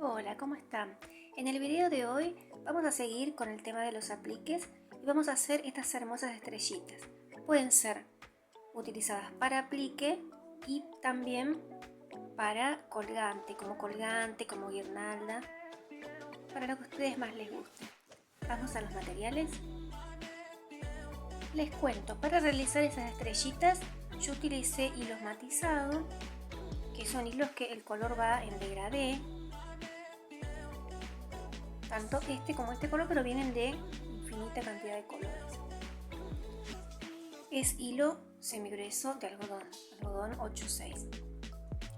Hola, ¿cómo están? En el video de hoy vamos a seguir con el tema de los apliques y vamos a hacer estas hermosas estrellitas. Pueden ser utilizadas para aplique y también para colgante, como guirnalda, para lo que a ustedes más les guste. Vamos a los materiales. Les cuento, para realizar esas estrellitas yo utilicé hilos matizados, que son hilos que el color va en degradé. Tanto este como este color, pero vienen de infinita cantidad de colores. Es hilo semigrueso de algodón 8/6.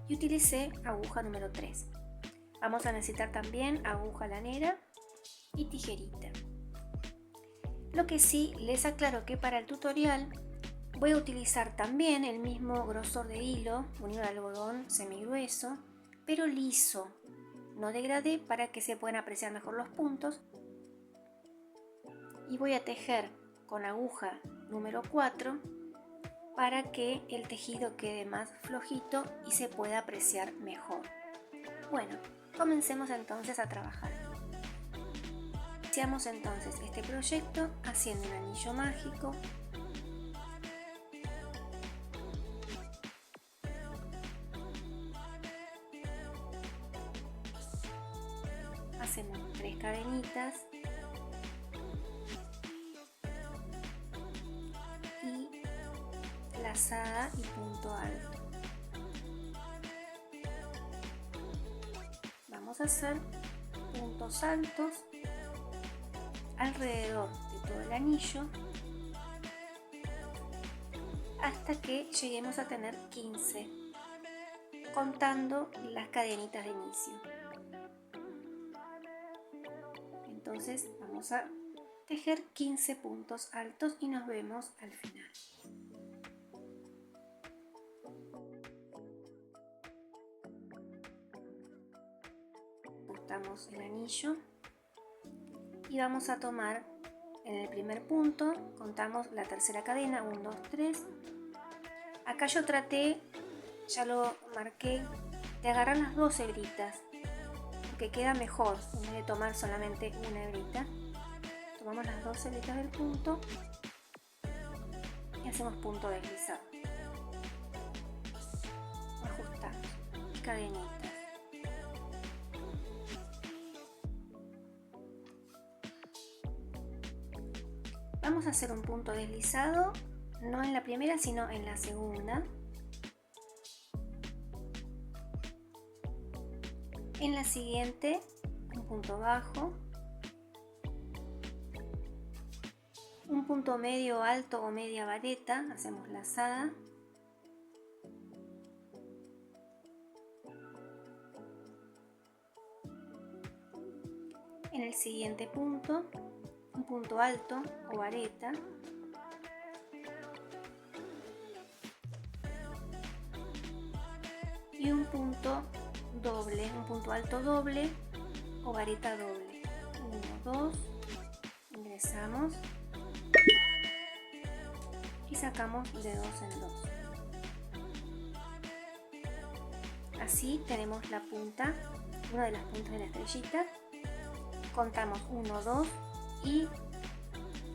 Y utilicé aguja número 3. Vamos a necesitar también aguja lanera y tijerita. Lo que sí les aclaro que para el tutorial voy a utilizar también el mismo grosor de hilo, un hilo de algodón semigrueso, pero liso, no degradé, para que se puedan apreciar mejor los puntos. Y voy a tejer con aguja número 4 para que el tejido quede más flojito y se pueda apreciar mejor. Bueno, comencemos entonces a trabajar. Iniciamos entonces este proyecto haciendo un anillo mágico. Hacemos 3 cadenitas y lazada y punto alto. Vamos a hacer puntos altos alrededor de todo el anillo hasta que lleguemos a tener 15, contando las cadenitas de inicio. Entonces vamos a tejer 15 puntos altos y nos vemos al final. Ajustamos el anillo y vamos a tomar en el primer punto, contamos la tercera cadena, 1, 2, 3. Acá yo traté, ya lo marqué, de agarrar las 2 hebritas, porque queda mejor en vez de tomar solamente una hebrita. Tomamos las 2 hebritas del punto y hacemos punto deslizado. Ajustamos cadenitas. Vamos a hacer un punto deslizado, no en la primera sino en la segunda. En la siguiente un punto bajo, un punto medio alto o media vareta, hacemos lazada. En el siguiente punto un punto alto o vareta, y un punto doble, un punto alto doble o vareta doble. 1, 2, ingresamos y sacamos de 2 en 2. Así tenemos la punta, una de las puntas de la estrellita. Contamos 1, 2 y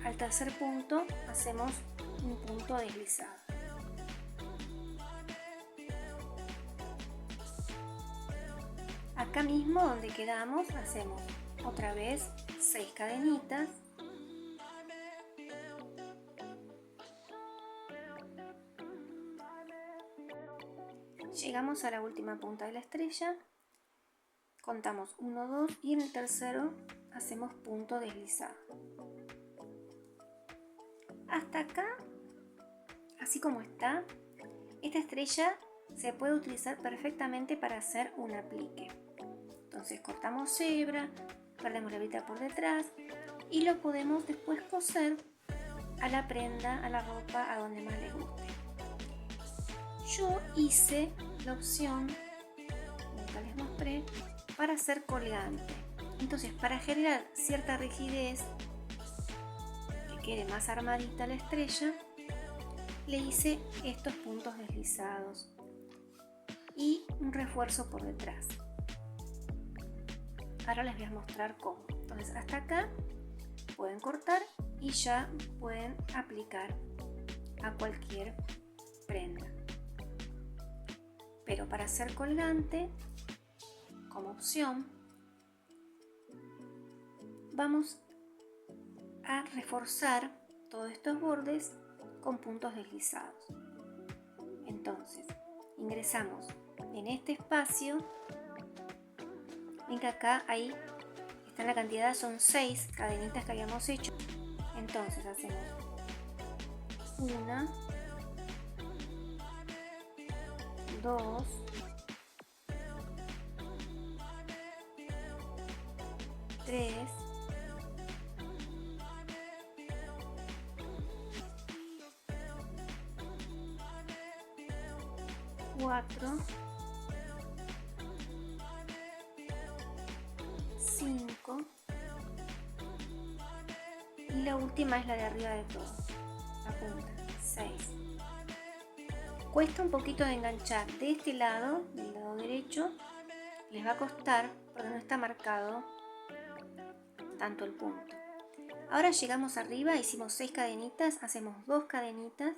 al tercer punto hacemos un punto deslizado. Acá mismo donde quedamos hacemos otra vez 6 cadenitas. Llegamos a la última punta de la estrella, contamos 1, 2 y en el tercero hacemos punto deslizado. Hasta acá, así como está, esta estrella se puede utilizar perfectamente para hacer un aplique. Entonces cortamos hebra, perdemos la hebrita por detrás y lo podemos después coser a la prenda, a la ropa, a donde más les guste. Yo hice la opción, nunca les mostré, para hacer colgante. Entonces, para generar cierta rigidez, que quede más armadita la estrella, le hice estos puntos deslizados y un refuerzo por detrás. Ahora les voy a mostrar cómo. Entonces hasta acá pueden cortar y ya pueden aplicar a cualquier prenda. Pero para hacer colgante, como opción, vamos a reforzar todos estos bordes con puntos deslizados. Entonces, ingresamos en este espacio. Ven que acá ahí está la cantidad, son 6 cadenitas que habíamos hecho. Entonces hacemos 1, 2, 3, 4, 5 y la última es la de arriba de todo, la punta, 6. Cuesta un poquito de enganchar de este lado, del lado derecho, les va a costar porque no está marcado tanto el punto. Ahora llegamos arriba, hicimos 6 cadenitas, hacemos 2 cadenitas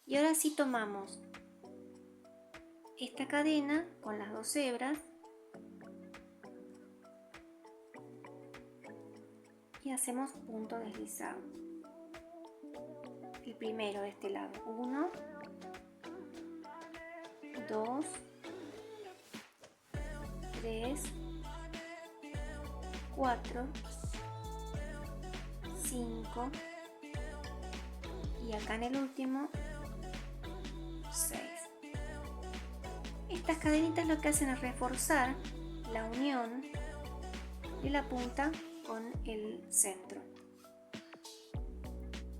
y ahora sí tomamos esta cadena con las 2 hebras y hacemos punto deslizado. El primero de este lado, 1, 2, 3, 4, 5 y acá en el último 6. Estas cadenitas lo que hacen es reforzar la unión de la punta con el centro.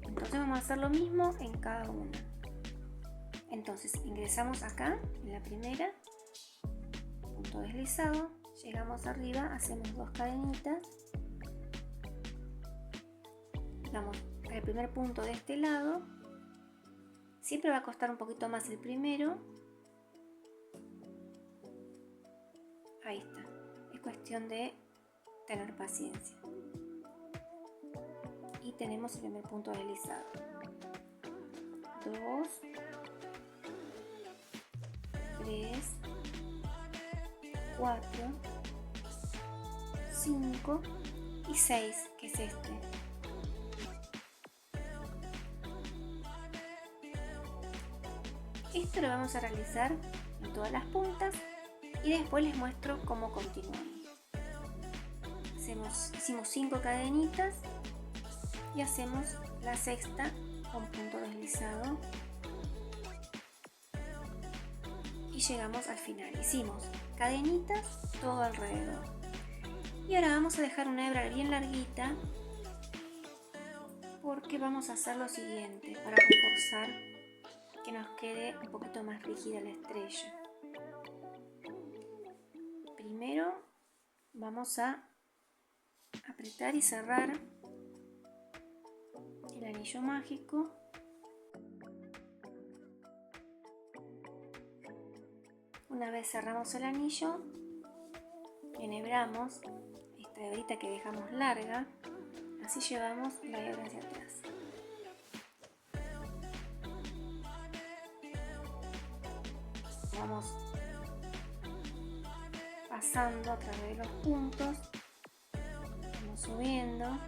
Entonces vamos a hacer lo mismo en cada una. Entonces ingresamos acá en la primera, punto deslizado, llegamos arriba, hacemos 2 cadenitas, vamos al primer punto de este lado, siempre va a costar un poquito más el primero, ahí está, es cuestión de tener paciencia. Y tenemos el primer punto deslizado. 2, 3, 4, 5 y 6, que es este. Esto lo vamos a realizar en todas las puntas y después les muestro cómo continuamos. Hicimos 5 cadenitas y hacemos la sexta con punto deslizado y llegamos al final. Hicimos cadenitas todo alrededor y ahora vamos a dejar una hebra bien larguita porque vamos a hacer lo siguiente para reforzar que nos quede un poquito más rígida la estrella. Primero vamos a apretar y cerrar el anillo mágico. Una vez cerramos el anillo, enhebramos esta hebrita que dejamos larga, así llevamos la hebra hacia atrás. Vamos pasando a través de los puntos, vamos subiendo.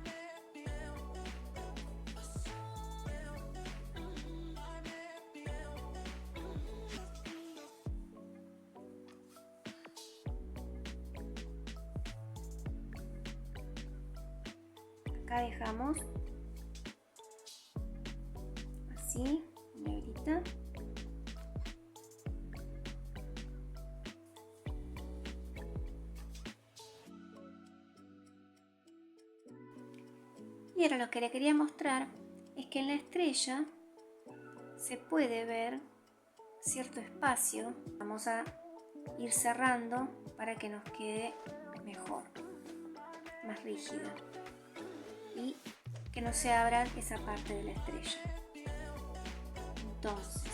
Acá dejamos así una hebrita. Y ahora lo que le quería mostrar es que en la estrella se puede ver cierto espacio. Vamos a ir cerrando para que nos quede mejor, más rígida y que no se abra esa parte de la estrella. Entonces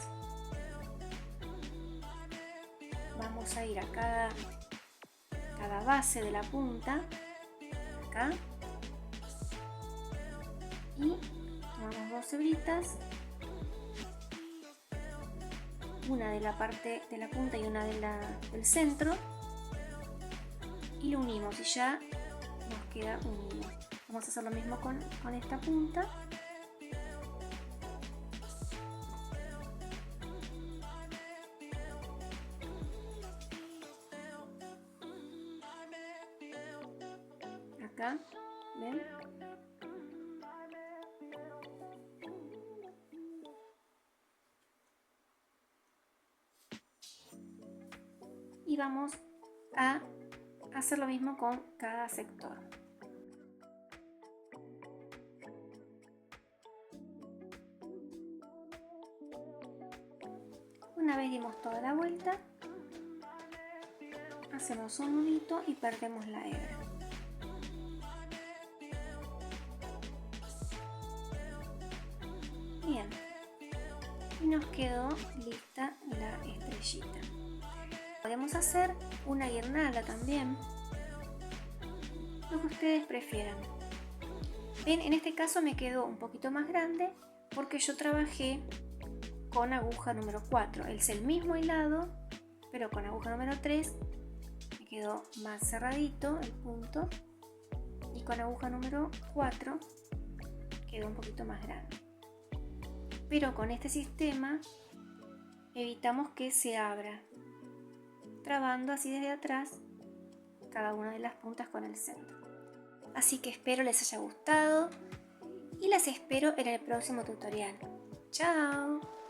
vamos a ir a cada cada base de la punta, acá, y tomamos 2 hebritas, una de la parte de la punta y una del centro, y lo unimos y ya nos queda unido. Vamos a hacer lo mismo con esta punta. Acá, ¿ven? Y vamos a hacer lo mismo con cada sector. Una vez dimos toda la vuelta, hacemos un nudito y perdemos la hebra. Bien, y nos quedó lista la estrellita. Podemos hacer una guirnalda también, lo que ustedes prefieran. Ven, en este caso me quedó un poquito más grande porque yo trabajé con aguja número 4. Es el mismo hilado, pero con aguja número 3 me quedó más cerradito el punto, y con aguja número 4 quedó un poquito más grande. Pero con este sistema evitamos que se abra, trabando así desde atrás cada una de las puntas con el centro. Así que espero les haya gustado y las espero en el próximo tutorial. ¡Chao!